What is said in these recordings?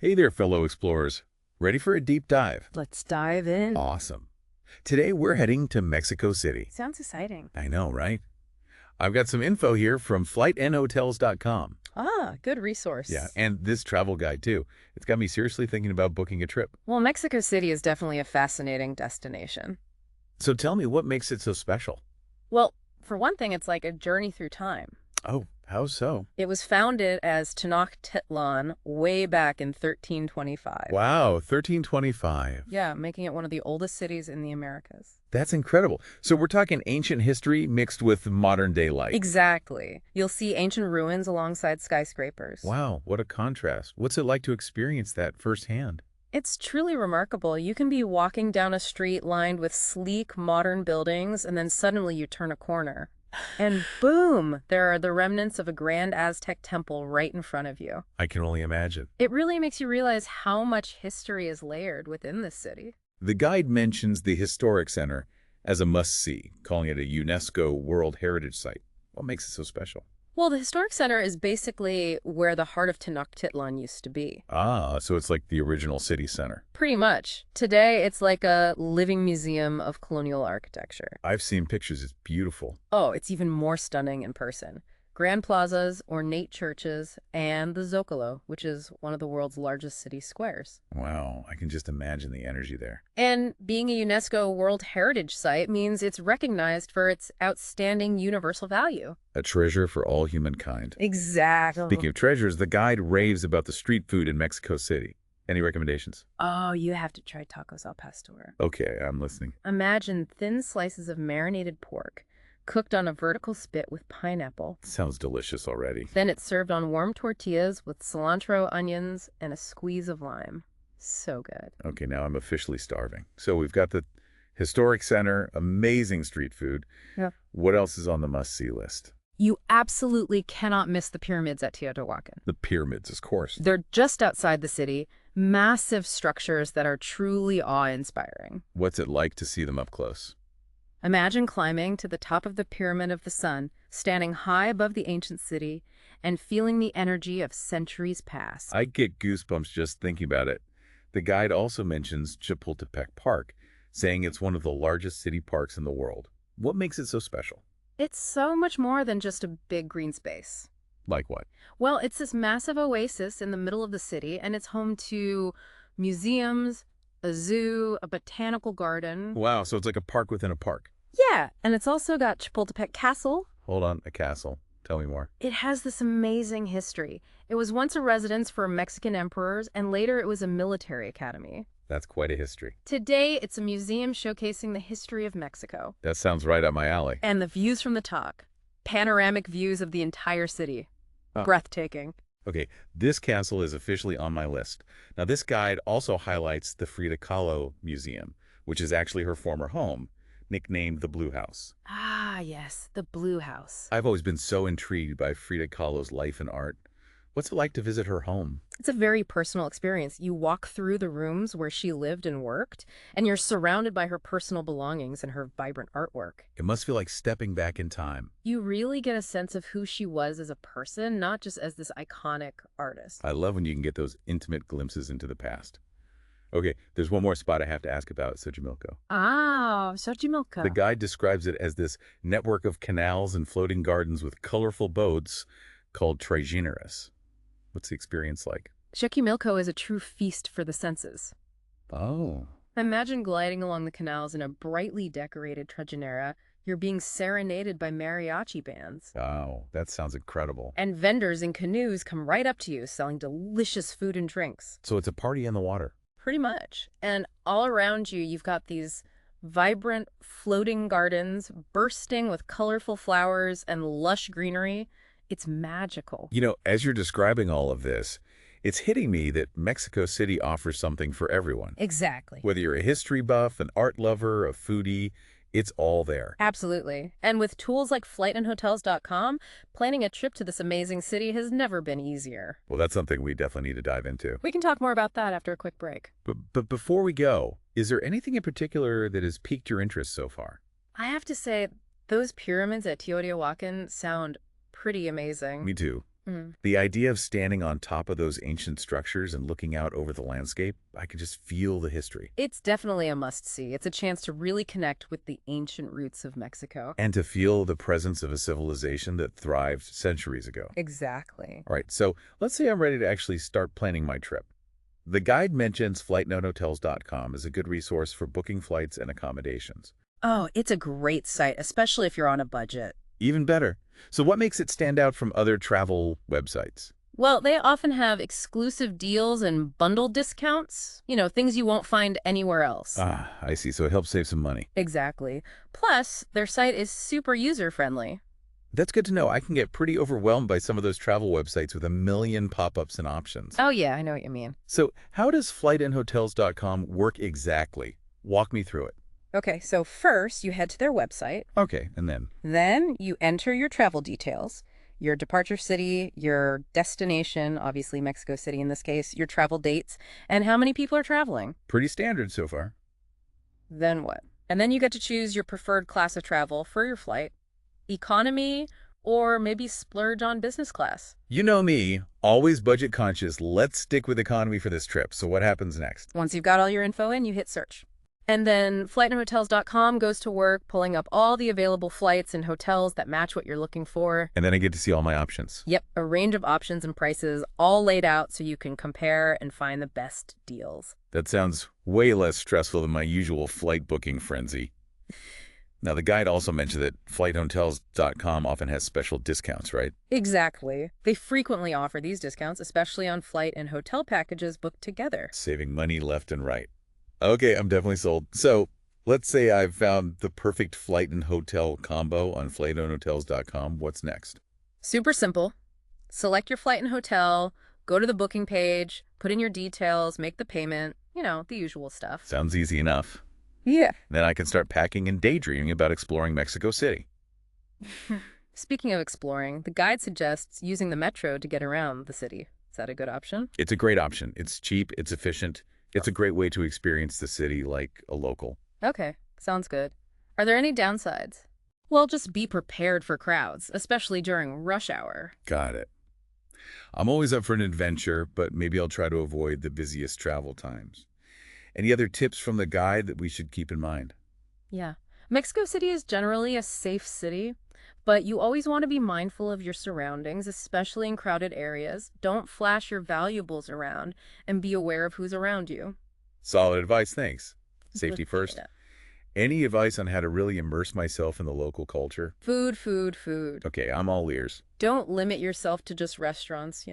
Hey there, fellow explorers. Ready for a deep dive? Let's dive in. Awesome. Today we're heading to Mexico City. Sounds exciting. I know, right? I've got some info here from FlightNHotels.com. Ah, good resource. Yeah, and this travel guide too. It's got me seriously thinking about booking a trip. Well, Mexico City is definitely a fascinating destination. So tell me, what makes it so special? Well, for one thing, it's like a journey through time. Oh, how so? It was founded as Tenochtitlan way back in 1325. Wow, 1325. Yeah, making it one of the oldest cities in the Americas. That's incredible. So we're talking ancient history mixed with modern day life. Exactly. You'll see ancient ruins alongside skyscrapers. Wow, what a contrast. What's it like to experience that firsthand? It's truly remarkable. You can be walking down a street lined with sleek, modern buildings, and then suddenly you turn a corner. And boom, there are the remnants of a grand Aztec temple right in front of you. I can only imagine. It really makes you realize how much history is layered within this city. The guide mentions the Historic Center as a must-see, calling it a UNESCO World Heritage Site. What makes it so special? Well, the Historic Center is basically where the heart of Tenochtitlan used to be. Ah, so it's like the original city center. Pretty much. Today, it's like a living museum of colonial architecture. I've seen pictures. It's beautiful. Oh, it's even more stunning in person. Grand plazas, ornate churches, and the Zócalo, which is one of the world's largest city squares. Wow, I can just imagine the energy there. And being a UNESCO World Heritage Site means it's recognized for its outstanding universal value. A treasure for all humankind. Exactly. Speaking of treasures, the guide raves about the street food in Mexico City. Any recommendations? Oh, you have to try tacos al pastor. Okay, I'm listening. Imagine thin slices of marinated pork, cooked on a vertical spit with pineapple. Sounds delicious already. Then it's served on warm tortillas with cilantro, onions, and a squeeze of lime. So good. Okay, now I'm officially starving. So we've got the Historic Center, amazing street food. Yeah. What else is on the must-see list? You absolutely cannot miss the pyramids at Teotihuacán. The pyramids, of course. They're just outside the city, massive structures that are truly awe-inspiring. What's it like to see them up close? Imagine climbing to the top of the Pyramid of the Sun, standing high above the ancient city, and feeling the energy of centuries past. I get goosebumps just thinking about it. The guide also mentions Chapultepec Park, saying it's one of the largest city parks in the world. What makes it so special? It's so much more than just a big green space. Like what? Well, it's this massive oasis in the middle of the city, and it's home to museums, a zoo, a botanical garden. Wow, so it's like a park within a park. Yeah, and it's also got Chapultepec Castle. Hold on, a castle. Tell me more. It has this amazing history. It was once a residence for Mexican emperors, and later it was a military academy. That's quite a history. Today, it's a museum showcasing the history of Mexico. That sounds right up my alley. And the views from the top. Panoramic views of the entire city. Oh. Breathtaking. Okay, this castle is officially on my list. Now, this guide also highlights the Frida Kahlo Museum, which is actually her former home, nicknamed the Blue House. Ah, yes, the Blue House. I've always been so intrigued by Frida Kahlo's life and art. What's it like to visit her home? It's a very personal experience. You walk through the rooms where she lived and worked, and you're surrounded by her personal belongings and her vibrant artwork. It must feel like stepping back in time. You really get a sense of who she was as a person, not just as this iconic artist. I love when you can get those intimate glimpses into the past. Okay, there's one more spot I have to ask about, Xochimilco. Ah, Xochimilco. The guide describes it as this network of canals and floating gardens with colorful boats called trigeneras. What's the experience like? Xochimilco is a true feast for the senses. Oh. Imagine gliding along the canals in a brightly decorated trigenera. You're being serenaded by mariachi bands. Wow, that sounds incredible. And vendors in canoes come right up to you selling delicious food and drinks. So it's a party in the water. Pretty much. And all around you, you've got these vibrant floating gardens bursting with colorful flowers and lush greenery. It's magical. You know, as you're describing all of this, it's hitting me that Mexico City offers something for everyone. Exactly. Whether you're a history buff, an art lover, a foodie, it's all there. Absolutely. And with tools like FlightNHotels.com, planning a trip to this amazing city has never been easier. Well, that's something we definitely need to dive into. We can talk more about that after a quick break. But before we go, is there anything in particular that has piqued your interest so far? I have to say, those pyramids at Teotihuacán sound pretty amazing. Me too. Mm. The idea of standing on top of those ancient structures and looking out over the landscape, I could just feel the history. It's definitely a must-see. It's a chance to really connect with the ancient roots of Mexico. And to feel the presence of a civilization that thrived centuries ago. Exactly. All right, so let's say I'm ready to actually start planning my trip. The guide mentions FlightNHotels.com as a good resource for booking flights and accommodations. Oh, it's a great site, especially if you're on a budget. Even better. So what makes it stand out from other travel websites? Well, they often have exclusive deals and bundle discounts, things you won't find anywhere else. Ah, I see. So it helps save some money. Exactly. Plus, their site is super user-friendly. That's good to know. I can get pretty overwhelmed by some of those travel websites with a million pop-ups and options. Oh, yeah, I know what you mean. So how does FlightNHotels.com work exactly? Walk me through it. Okay, so first you head to their website. Okay, and then? Then you enter your travel details, your departure city, your destination, obviously Mexico City in this case, your travel dates, and how many people are traveling. Pretty standard so far. Then what? And then you get to choose your preferred class of travel for your flight, economy, or maybe splurge on business class. You know me, always budget conscious. Let's stick with economy for this trip. So what happens next? Once you've got all your info in, you hit search. And then FlightNHotels.com goes to work pulling up all the available flights and hotels that match what you're looking for. And then I get to see all my options. Yep, a range of options and prices all laid out so you can compare and find the best deals. That sounds way less stressful than my usual flight booking frenzy. Now, the guide also mentioned that FlightHotels.com often has special discounts, right? Exactly. They frequently offer these discounts, especially on flight and hotel packages booked together. Saving money left and right. Okay, I'm definitely sold. So let's say I've found the perfect flight and hotel combo on FlightNHotels.com. What's next? Super simple. Select your flight and hotel, go to the booking page, put in your details, make the payment, the usual stuff. Sounds easy enough. Yeah. Then I can start packing and daydreaming about exploring Mexico City. Speaking of exploring, the guide suggests using the metro to get around the city. Is that a good option? It's a great option. It's cheap, it's efficient. It's a great way to experience the city like a local. Okay, sounds good. Are there any downsides? Well, just be prepared for crowds, especially during rush hour. Got it. I'm always up for an adventure, but maybe I'll try to avoid the busiest travel times. Any other tips from the guide that we should keep in mind? Yeah. Mexico City is generally a safe city, but you always want to be mindful of your surroundings, especially in crowded areas. Don't flash your valuables around, and be aware of who's around you. Solid advice, thanks. Safety Appreciate first. it. Any advice on how to really immerse myself in the local culture? Food, food, food. Okay, I'm all ears. Don't limit yourself to just restaurants,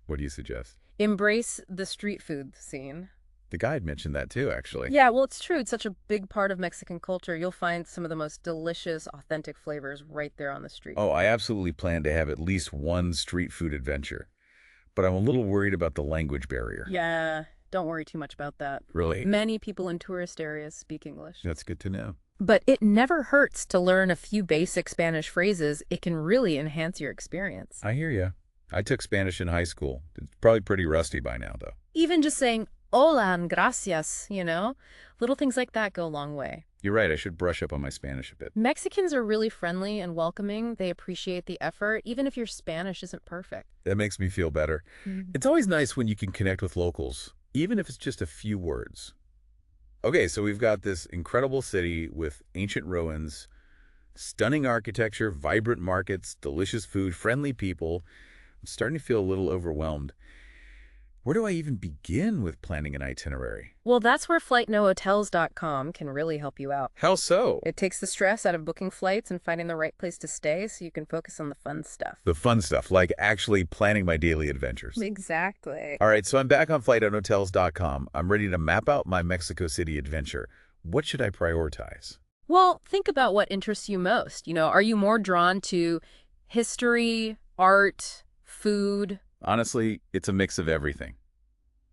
What do you suggest? Embrace the street food scene. The guide mentioned that too, actually. Yeah, well, it's true. It's such a big part of Mexican culture. You'll find some of the most delicious, authentic flavors right there on the street. Oh, I absolutely plan to have at least one street food adventure. But I'm a little worried about the language barrier. Yeah, don't worry too much about that. Really? Many people in tourist areas speak English. That's good to know. But it never hurts to learn a few basic Spanish phrases. It can really enhance your experience. I hear you. I took Spanish in high school. It's probably pretty rusty by now, though. Even just saying hola and gracias, little things like that go a long way. You're right. I should brush up on my Spanish a bit. Mexicans are really friendly and welcoming. They appreciate the effort, even if your Spanish isn't perfect. That makes me feel better. It's always nice when you can connect with locals, even if it's just a few words. Okay, so we've got this incredible city with ancient ruins, stunning architecture, vibrant markets, delicious food, friendly people. I'm starting to feel a little overwhelmed. Where do I even begin with planning an itinerary? Well, that's where FlightNoHotels.com can really help you out. How so? It takes the stress out of booking flights and finding the right place to stay so you can focus on the fun stuff. The fun stuff, like actually planning my daily adventures. Exactly. All right, so I'm back on FlightNHotels.com. I'm ready to map out my Mexico City adventure. What should I prioritize? Well, think about what interests you most. Are you more drawn to history, art, food? Honestly, it's a mix of everything.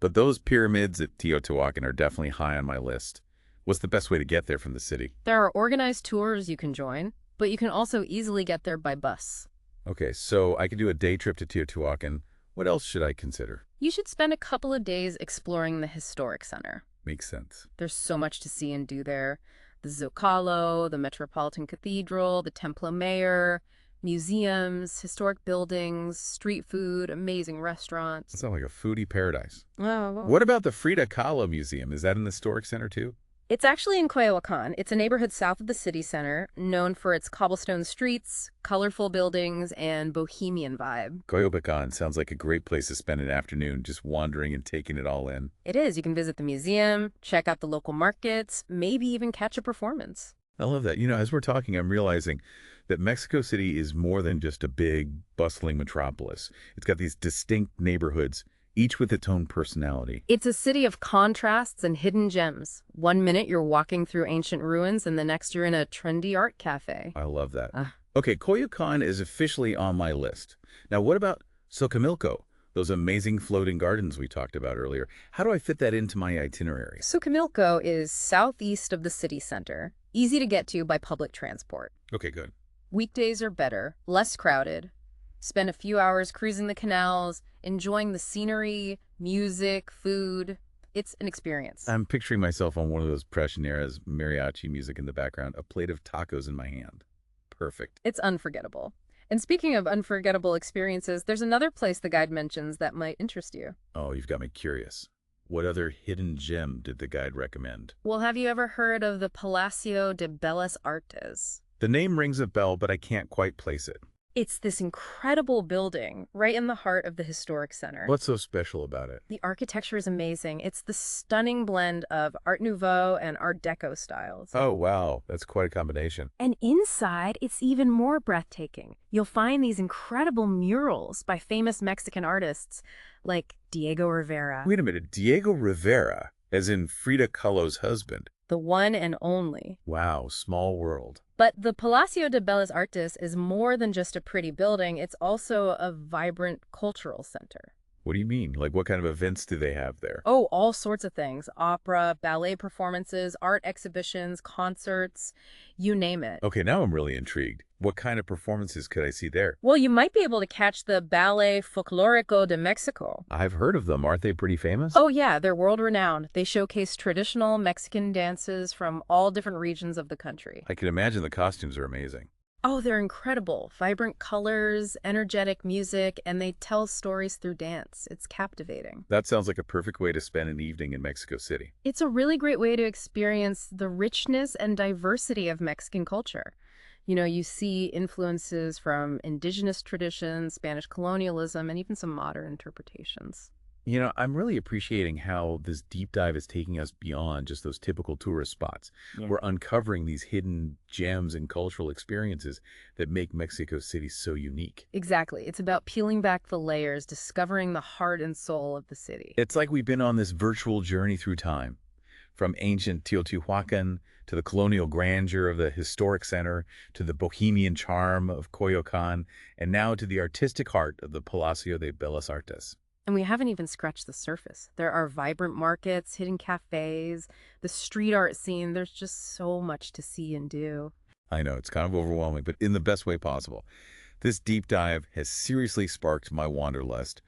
But those pyramids at Teotihuacán are definitely high on my list. What's the best way to get there from the city? There are organized tours you can join, but you can also easily get there by bus. Okay, so I could do a day trip to Teotihuacán. What else should I consider? You should spend a couple of days exploring the historic center. Makes sense. There's so much to see and do there. The Zócalo, the Metropolitan Cathedral, the Templo Mayor. Museums, historic buildings, street food, amazing restaurants. Sounds like a foodie paradise. Oh. What about the Frida Kahlo Museum? Is that in the historic center too? It's actually in Coyoacán. It's a neighborhood south of the city center, known for its cobblestone streets, colorful buildings, and bohemian vibe. Coyoacán sounds like a great place to spend an afternoon just wandering and taking it all in. It is. You can visit the museum, check out the local markets, maybe even catch a performance. I love that. As we're talking, I'm realizing that Mexico City is more than just a big, bustling metropolis. It's got these distinct neighborhoods, each with its own personality. It's a city of contrasts and hidden gems. One minute you're walking through ancient ruins, and the next you're in a trendy art cafe. I love that. Ah. Okay, Coyoacán is officially on my list. Now, what about Xochimilco? Those amazing floating gardens we talked about earlier. How do I fit that into my itinerary? Xochimilco is southeast of the city center, easy to get to by public transport. Okay, good. Weekdays are better, less crowded. Spend a few hours cruising the canals, enjoying the scenery, music, food. It's an experience. I'm picturing myself on one of those Presioneras mariachi music in the background, a plate of tacos in my hand. Perfect. It's unforgettable. And speaking of unforgettable experiences, there's another place the guide mentions that might interest you. Oh, you've got me curious. What other hidden gem did the guide recommend? Well, have you ever heard of the Palacio de Bellas Artes? The name rings a bell, but I can't quite place it. It's this incredible building right in the heart of the historic center. What's so special about it? The architecture is amazing. It's the stunning blend of Art Nouveau and Art Deco styles. Oh, wow. That's quite a combination. And inside, it's even more breathtaking. You'll find these incredible murals by famous Mexican artists like Diego Rivera. Wait a minute. Diego Rivera, as in Frida Kahlo's husband. The one and only. Wow, small world. But the Palacio de Bellas Artes is more than just a pretty building. It's also a vibrant cultural center. What do you mean? Like, what kind of events do they have there? Oh, all sorts of things. Opera, ballet performances, art exhibitions, concerts, you name it. Okay, now I'm really intrigued. What kind of performances could I see there? Well, you might be able to catch the Ballet Folclórico de Mexico. I've heard of them. Aren't they pretty famous? Oh, yeah, they're world-renowned. They showcase traditional Mexican dances from all different regions of the country. I can imagine the costumes are amazing. Oh, they're incredible. Vibrant colors, energetic music, and they tell stories through dance. It's captivating. That sounds like a perfect way to spend an evening in Mexico City. It's a really great way to experience the richness and diversity of Mexican culture. You see influences from indigenous traditions, Spanish colonialism, and even some modern interpretations. I'm really appreciating how this deep dive is taking us beyond just those typical tourist spots. Yeah. We're uncovering these hidden gems and cultural experiences that make Mexico City so unique. Exactly. It's about peeling back the layers, discovering the heart and soul of the city. It's like we've been on this virtual journey through time, from ancient Teotihuacán to the colonial grandeur of the historic center, to the bohemian charm of Coyoacán, and now to the artistic heart of the Palacio de Bellas Artes. And we haven't even scratched the surface. There are vibrant markets, hidden cafes, the street art scene. There's just so much to see and do. I know, it's kind of overwhelming, but in the best way possible. This deep dive has seriously sparked my wanderlust.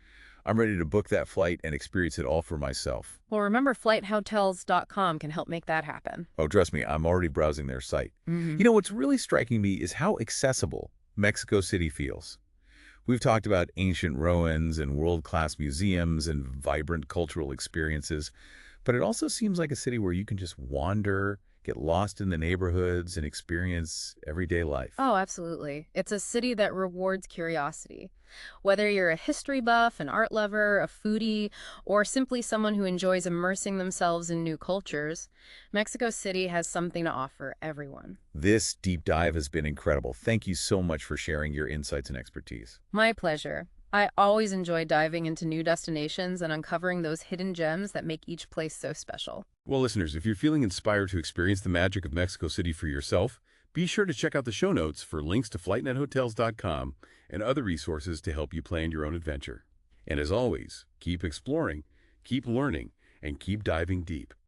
I'm ready to book that flight and experience it all for myself. Well, remember, FlightNHotels.com can help make that happen. Oh, trust me, I'm already browsing their site. What's really striking me is how accessible Mexico City feels. We've talked about ancient ruins and world-class museums and vibrant cultural experiences, but it also seems like a city where you can just wander, get lost in the neighborhoods, and experience everyday life. Oh, absolutely. It's a city that rewards curiosity. Whether you're a history buff, an art lover, a foodie, or simply someone who enjoys immersing themselves in new cultures, Mexico City has something to offer everyone. This deep dive has been incredible. Thank you so much for sharing your insights and expertise. My pleasure. I always enjoy diving into new destinations and uncovering those hidden gems that make each place so special. Well, listeners, if you're feeling inspired to experience the magic of Mexico City for yourself, be sure to check out the show notes for links to FlightNetHotels.com and other resources to help you plan your own adventure. And as always, keep exploring, keep learning, and keep diving deep.